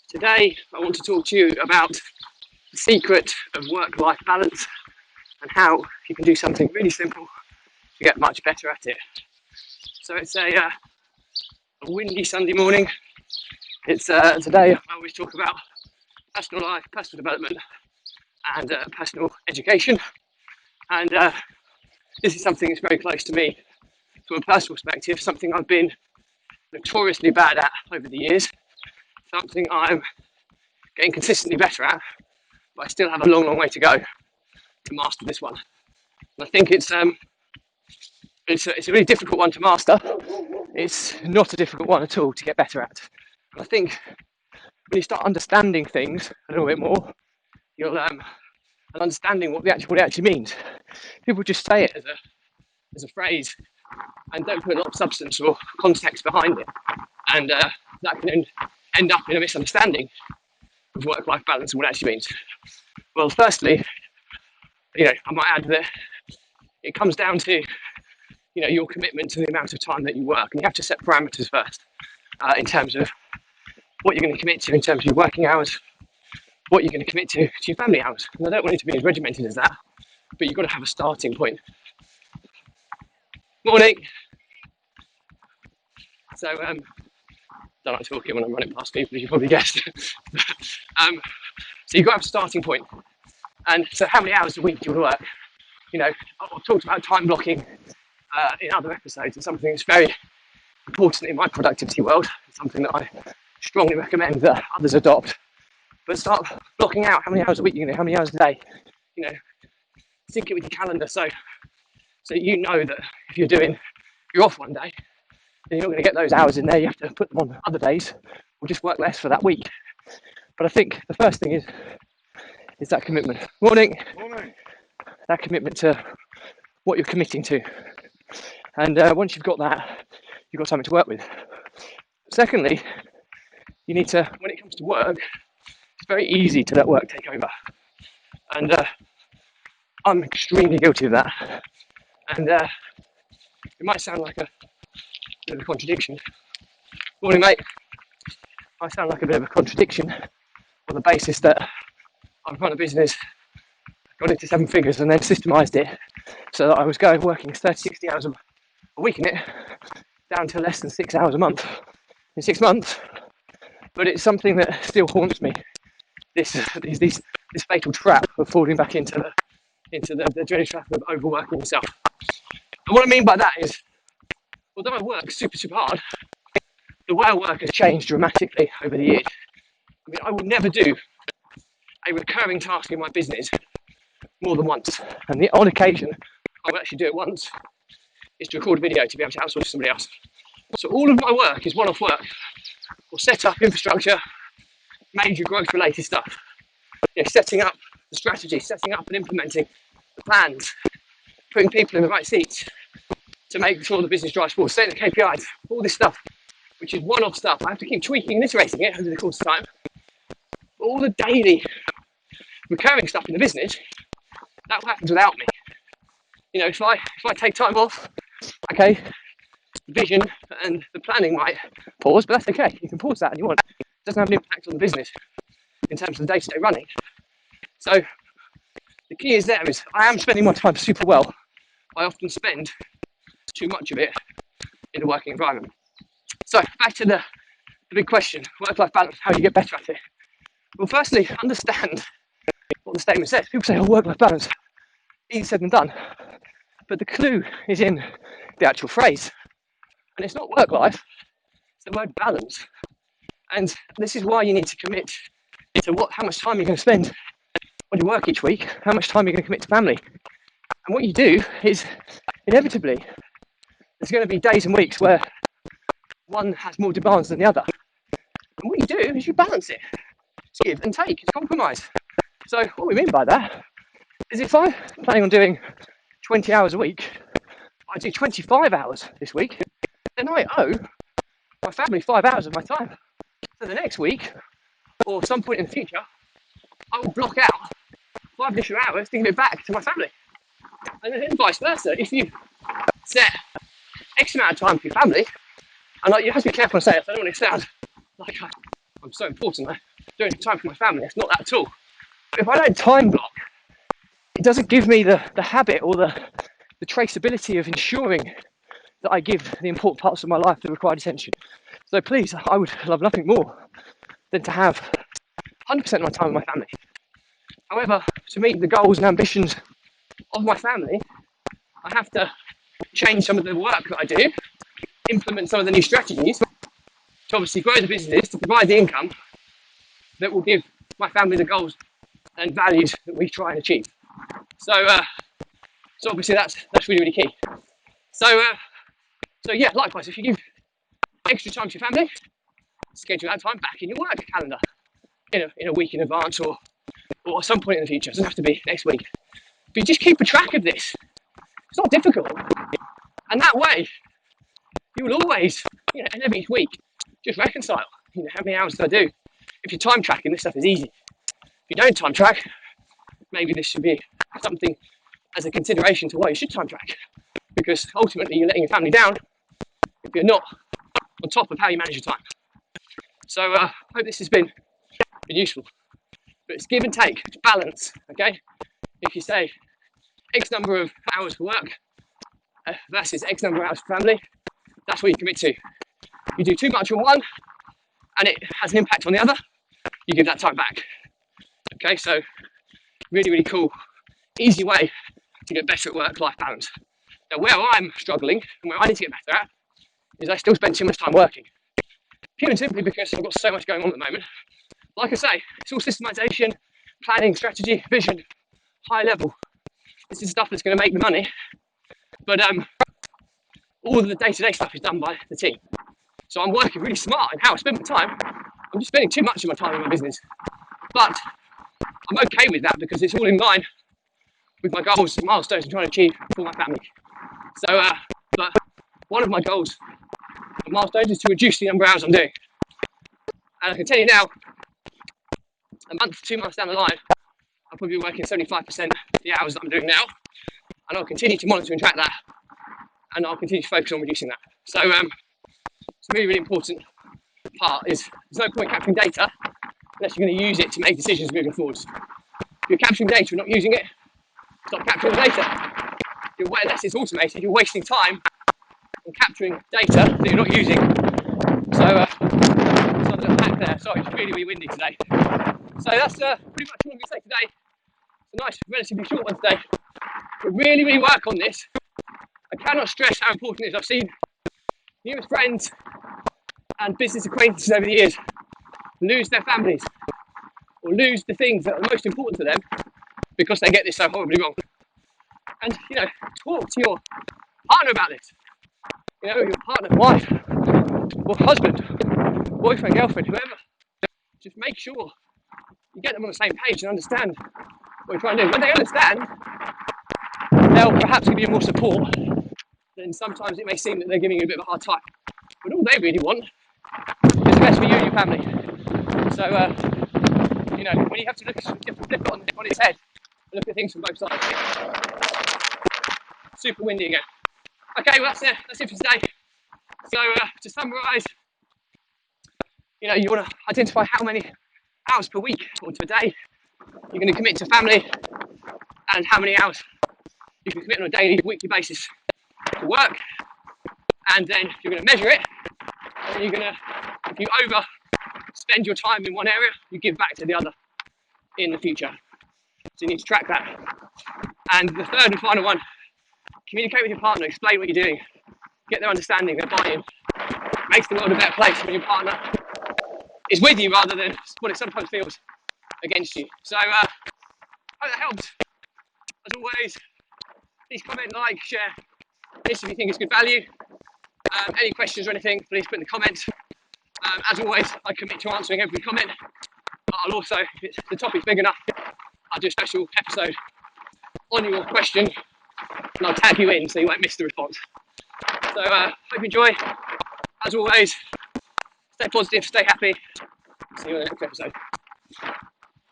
Today I want to talk to you about the secret of work-life balance and how you can do something really simple to get much better at it. So it's a windy Sunday morning. It's today I always talk about personal life, personal development and personal education, and this is something that's very close to me from a personal perspective, something I've been notoriously bad at over the years, something I'm getting consistently better at, but I still have a long way to go to master this one. And I think it's a really difficult one to master. It's not a difficult one at all to get better at. And I think when you start understanding things a little bit more, you'll understanding what it actually means. People just say it as a phrase and don't put a lot of substance or context behind it, and that can end up in a misunderstanding of work-life balance and what it actually means. Well, firstly, I might add that it comes down to your commitment to the amount of time that you work, and you have to set parameters first in terms of what you're going to commit to in terms of your working hours, what you're going to commit to your family hours. And I don't want it to be as regimented as that, but you've got to have a starting point. Morning. So I don't like talking when I'm running past people, as you probably guessed. So you've got to have a starting point. And so how many hours a week do you want to work? I've talked about time blocking in other episodes. It's something that's very important in my productivity world. It's something that I strongly recommend that others adopt. But start blocking out how many hours a week you're going to do, how many hours a day. Sync it with your calendar so you know that if you're off one day, then you're not going to get those hours in there. You have to put them on other days or just work less for that week. But I think the first thing is that commitment. Morning. That commitment to what you're committing to. And once you've got that, you've got something to work with. Secondly, you need to, when it comes to work, it's very easy to let work take over. And I'm extremely guilty of that. And it might sound like a bit of a contradiction. Morning, mate. Might sound like a bit of a contradiction on the basis that I've run a business, got it to 7 figures, and then systemised it so that I was working 30, 60 hours a week in it, down to less than 6 hours a month in 6 months. But it's something that still haunts me. This fatal trap of falling back into the dreaded trap of overworking yourself. And what I mean by that is, although I work super hard, the way I work has changed dramatically over the years. I will never do a recurring task in my business more than once. And the odd occasion I will actually do it once is to record a video to be able to outsource to somebody else. So all of my work is one-off work, or set up infrastructure, major growth related stuff. Setting up the strategy, setting up and implementing the plans, putting people in the right seats to make sure the business drives forward, setting the KPIs, all this stuff, which is one-off stuff. I have to keep tweaking and iterating it over the course of time. But all the daily recurring stuff in the business, that happens without me. If I take time off, okay, the vision and the planning might pause, but that's okay. You can pause that and you want. It doesn't have an impact on the business in terms of the day-to-day running. So the key is I am spending my time super well. I often spend too much of it in the working environment. So back to the big question, work-life balance, how do you get better at it? Well, firstly, understand what the statement says. People say, work-life balance, easy said and done. But the clue is in the actual phrase. And it's not work-life, it's the word balance. And this is why you need to commit to how much time you're going to spend on your work each week, how much time you're going to commit to family. And what you do is, inevitably, there's going to be days and weeks where one has more demands than the other. And what you do is you balance it. It's give and take, it's compromise. So what we mean by that is if I'm planning on doing 20 hours a week, I do 25 hours this week, then I owe my family 5 hours of my time. So the next week, or some point in the future, I will block out 5 additional hours to give it back to my family. And then vice versa. If you set X amount of time for your family, and you have to be careful and say it, I don't want to sound like I'm so important. I don't have time for my family. It's not that at all. But if I don't time block, it doesn't give me the habit or the traceability of ensuring that I give the important parts of my life the required attention. So please, I would love nothing more than to have 100% of my time with my family. However, to meet the goals and ambitions of my family, I have to change some of the work that I do, implement some of the new strategies to obviously grow the business, to provide the income that will give my family the goals and values that we try and achieve. So obviously that's really, really key. So yeah, likewise, if you give extra time to your family, schedule that time back in your work calendar in a week in advance or at some point in the future. It doesn't have to be next week. But you just keep a track of this. It's not difficult. And that way, you will always, and every week, just reconcile, how many hours did I do? If you're time tracking, this stuff is easy. If you don't time track, maybe this should be something as a consideration to why you should time track. Because ultimately, you're letting your family down if you're not on top of how you manage your time. So I hope this has been useful. But it's give and take, it's balance, okay? If you say X number of hours for work versus X number of hours for family, that's what you commit to. You do too much on one and it has an impact on the other, you give that time back. Okay, so really, really cool, easy way to get better at work-life balance. Now, where I'm struggling and where I need to get better at is I still spend too much time working. Pure and simply because I've got so much going on at the moment. Like I say, it's all systemization, planning, strategy, vision, high level. This is stuff that's going to make the money, but all of the day-to-day stuff is done by the team. So I'm working really smart in how I spend my time. I'm just spending too much of my time in my business, but I'm okay with that because it's all in line with my goals and milestones I'm trying to achieve for my family. So, but one of my goals and milestones is to reduce the number of hours I'm doing. And I can tell you now, a month, 2 months down the line, I'll probably be working 75% of the hours that I'm doing now, and I'll continue to monitor and track that, and I'll continue to focus on reducing that. So it's a really, really important part is there's no point capturing data unless you're going to use it to make decisions moving forwards. If you're capturing data and not using it, stop capturing the data. Unless it's automated, you're wasting time on capturing data that you're not using. So a little hack there. Sorry, it's really, really windy today. So that's pretty much what I'm going to say today. It's a nice, relatively short one today. But really, really work on this. I cannot stress how important it is. I've seen numerous friends and business acquaintances over the years lose their families or lose the things that are most important to them because they get this so horribly wrong. And, talk to your partner about this. Your partner, wife, or husband, boyfriend, girlfriend, whoever. Just make sure you get them on the same page and understand what you're trying to do. When they understand, they'll perhaps give you more support than sometimes it may seem that they're giving you a bit of a hard time. But all they really want is the best for you and your family. So, when you have to flip it on its head and look at things from both sides. Super windy again. Okay, well that's it for today. So to summarise, you want to identify how many hours per week or per day you're going to commit to family and how many hours you can commit on a daily, weekly basis to work, and then you're going to measure it, and you're going to, if you overspend your time in one area, you give back to the other in the future. So you need to track that. And the third and final one, communicate with your partner, explain what you're doing, get their understanding, their buy-in. Makes the world a better place when your partner is with you rather than what it sometimes feels against you. So I hope that helps. As always, please comment, like, share this if you think it's good value. Any questions or anything, please put in the comments. As always, I commit to answering every comment. But I'll also, if the topic's big enough, I'll do a special episode on your question and I'll tag you in so you won't miss the response. So hope you enjoy. As always, stay positive, stay happy. See you in the next episode.